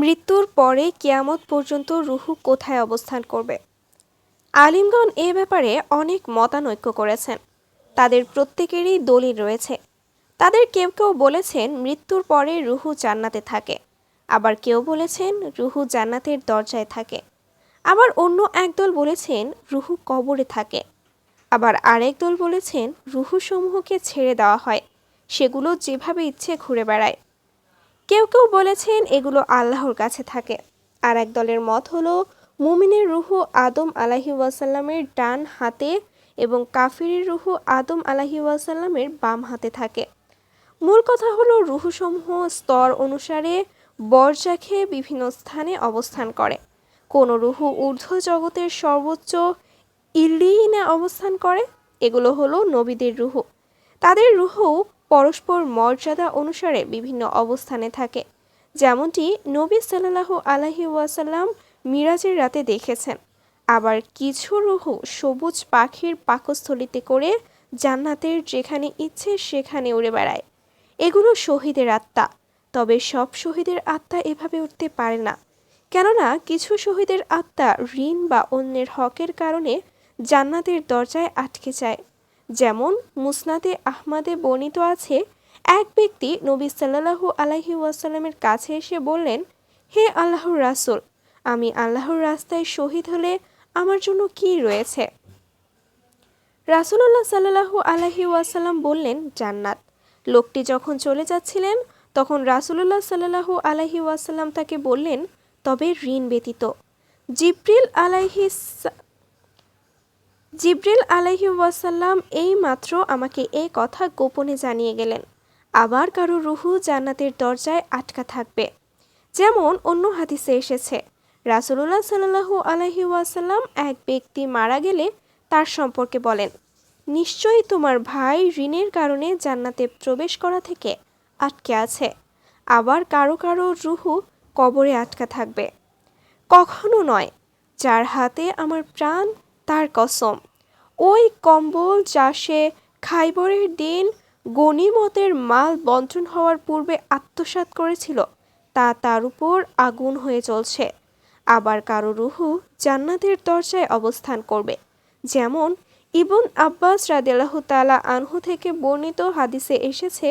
মৃত্যুর পরে কিয়ামত পর্যন্ত রুহু কোথায় অবস্থান করবে? আলিমগণ এ ব্যাপারে অনেক মতানৈক্য করেছেন। তাদের প্রত্যেকেরই দলিল রয়েছে। তাদের কেউ কেউ বলেছেন মৃত্যুর পরে রুহু জান্নাতে থাকে, আবার কেউ বলেছেন রুহু জান্নাতের দরজায় থাকে, আবার অন্য একদল বলেছেন রুহু কবরে থাকে, আবার আরেক দল বলেছেন রুহু সমূহকে ছেড়ে দেওয়া হয়, সেগুলো যেভাবে ইচ্ছে ঘুরে বেড়ায়। কেউ কেউ বলেছেন এগুলো আল্লাহর কাছে থাকে। আর এক দলের মত হলো মুমিনের রুহু আদম আলাইহি ওয়াসাল্লামের ডান হাতে এবং কাফিরের রুহু আদম আলাইহি ওয়াসাল্লামের বাম হাতে থাকে। মূল কথা হলো রুহুসমূহ স্তর অনুসারে বরজাখে বিভিন্ন স্থানে অবস্থান করে। কোন রুহু ঊর্ধ্ব জগতের সর্বোচ্চ ইল্লিয়িনে অবস্থান করে। এগুলো হলো নবীদের রুহু। তাদের রুহু পরস্পর মর্যাদা অনুসারে বিভিন্ন অবস্থানে থাকে, যেমনটি নবী সাল্লাল্লাহু আলাইহি ওয়াসাল্লাম মিরাজের রাতে দেখেছেন। আবার কিছু রুহু সবুজ পাখির পাকস্থলিতে করে জান্নাতের যেখানে ইচ্ছে সেখানে উড়ে বেড়ায়। এগুলো শহীদের আত্মা। তবে সব শহীদের আত্মা এভাবে উঠতে পারে না, কেননা কিছু শহীদের আত্মা ঋণ বা অন্যের হকের কারণে জান্নাতের দরজায় আটকে যায়। যেমন মুসনাদে আহমাদে বর্ণিত আছে, এক ব্যক্তি নবী সাল্লাল্লাহু আলাইহি ওয়াসাল্লামের কাছে এসে বললেন, হে আল্লাহর রাসূল, আমি আল্লাহর রাস্তায় শহীদ হলে আমার জন্য কি রয়েছে? রাসূলুল্লাহ সাল্লাল্লাহু আলাইহি ওয়াসাল্লাম বললেন, জান্নাত। লোকটি যখন চলে যাচ্ছিলেন তখন রাসূলুল্লাহ সাল্লাল্লাহু আলাইহি ওয়াসাল্লাম তাকে বললেন, তবে ঋণ ব্যতীত। জিবরিল আলাইহি ওয়াসাল্লাম এই মাত্র আমাকে এই কথা গোপনে জানিয়ে গেলেন। আবার কারো রুহু জান্নাতের দরজায় আটকা থাকবে। যেমন অন্য হাদিসে এসেছে, রাসূলুল্লাহ সাল্লাল্লাহু আলাইহি ওয়াসাল্লাম এক ব্যক্তি মারা গেলে তার সম্পর্কে বলেন, নিশ্চয়ই তোমার ভাই ঋণের কারণে জান্নাতে প্রবেশ করা থেকে আটকে আছে। আবার কারো কারো রুহু কবরে আটকা থাকবে। কখনো নয়, যার হাতে আমার প্রাণ তার কসম, ওই কম্বল যা সে খাইবরের দিন গনিমতের মাল বন্টন হওয়ার পূর্বে আত্মসাৎ করেছিল তা তার উপর আগুন হয়ে চলছে। আবার কারো রুহু জান্নাতের দরজায় অবস্থান করবে। যেমন ইবন আব্বাস রাদিয়াল্লাহু তাআলা আনহু থেকে বর্ণিত হাদিসে এসেছে,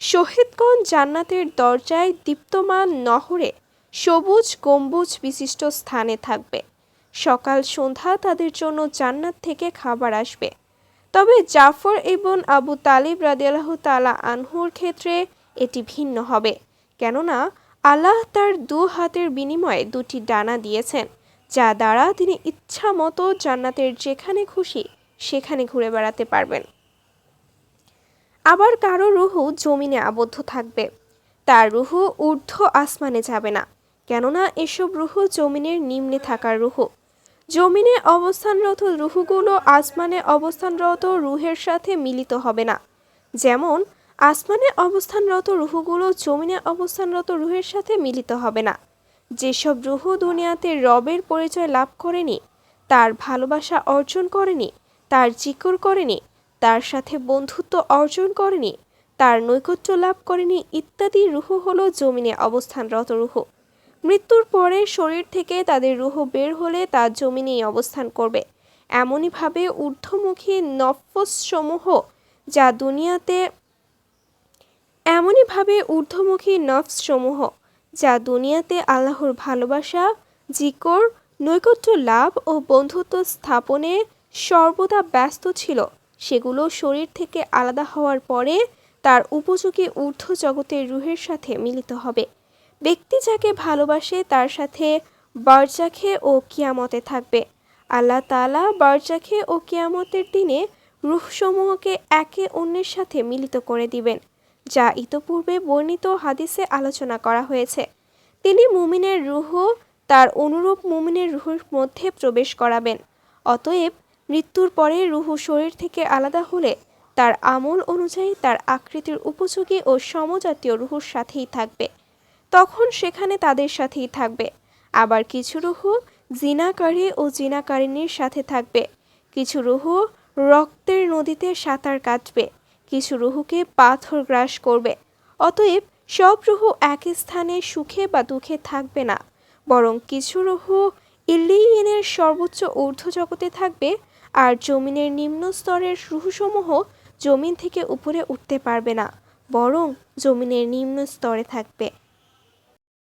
শহীদগণ জান্নাতের দরজায় দীপ্তমান নহরে সবুজ গম্বুজ বিশিষ্ট স্থানে থাকবে। সকাল সন্ধ্যা তাদের জন্য জান্নাত থেকে খাবার আসবে। তবে জাফর ইবন আবু তালিব রাদিয়াল্লাহু তাআলা আনহুর ক্ষেত্রে এটি ভিন্ন হবে, কেননা আল্লাহ তার দু হাতের বিনিময়ে দুটি ডানা দিয়েছেন, যা দ্বারা তিনি ইচ্ছা মতো জান্নাতের যেখানে খুশি সেখানে ঘুরে বেড়াতে পারবেন। আবার কারো রুহু জমিনে আবদ্ধ থাকবে। তার রুহু ঊর্ধ্ব আসমানে যাবে না, কেননা এসব রুহু জমিনের নিম্নে থাকার রুহু। জমিনে অবস্থানরত রুহুগুলো আসমানে অবস্থানরত রুহের সাথে মিলিত হবে না। যেমন আসমানে অবস্থানরত রুহুগুলো জমিনে অবস্থানরত রুহের সাথে মিলিত হবে না। যেসব রুহু দুনিয়াতে রবের পরিচয় লাভ করেনি, তার ভালোবাসা অর্জন করেনি, তার জিকির করেনি, তার সাথে বন্ধুত্ব অর্জন করেনি, তার নৈকট্য লাভ করেনি ইত্যাদি রুহু হলো জমিনে অবস্থানরত রুহু। মৃত্যুর পরে শরীর থেকে তাদের রুহু বের হলে তা জমিনেই অবস্থান করবে। এমনইভাবে ঊর্ধ্বমুখী নফসসমূহ যা দুনিয়াতে আল্লাহর ভালোবাসা, জিকর, নৈকট্য লাভ ও বন্ধুত্ব স্থাপনে সর্বদা ব্যস্ত ছিল, সেগুলো শরীর থেকে আলাদা হওয়ার পরে তার উপযোগী ঊর্ধ্ব জগতের রুহের সাথে মিলিত হবে। ব্যক্তি যাকে ভালোবাসে তার সাথে বারজাখে ও কিয়ামতে থাকবে। আল্লাহ তাআলা বারজাখে ও কিয়ামতের দিনে রূহসমূহকে একে অন্যের সাথে মিলিত করে দিবেন, যা ইতপূর্বে বর্ণিত হাদিসে আলোচনা করা হয়েছে। তিনি মুমিনের রূহ তার অনুরূপ মুমিনের রূহের মধ্যে প্রবেশ করাবেন। অতএব মৃত্যুর পরে রূহ শরীর থেকে আলাদা হলে তার আমল অনুযায়ী তার আকৃতির উপযোগী ও সমজাতীয় রূহের সাথেই থাকবে, তখন সেখানে তাদের সাথেই থাকবে। আবার কিছু রুহু জিনাকারী ও জিনাকারিনীর সাথে থাকবে। কিছু রুহু রক্তের নদীতে সাঁতার কাটবে। কিছু রুহুকে পাথর গ্রাস করবে। অতএব সব রুহু এক স্থানে সুখে বা দুঃখে থাকবে না, বরং কিছু রুহু ইল্লিয়িনের সর্বোচ্চ ঊর্ধ্ব জগতে থাকবে, আর জমিনের নিম্ন স্তরের রুহসমূহ জমিন থেকে উপরে উঠতে পারবে না, বরং জমিনের নিম্ন স্তরে থাকবে।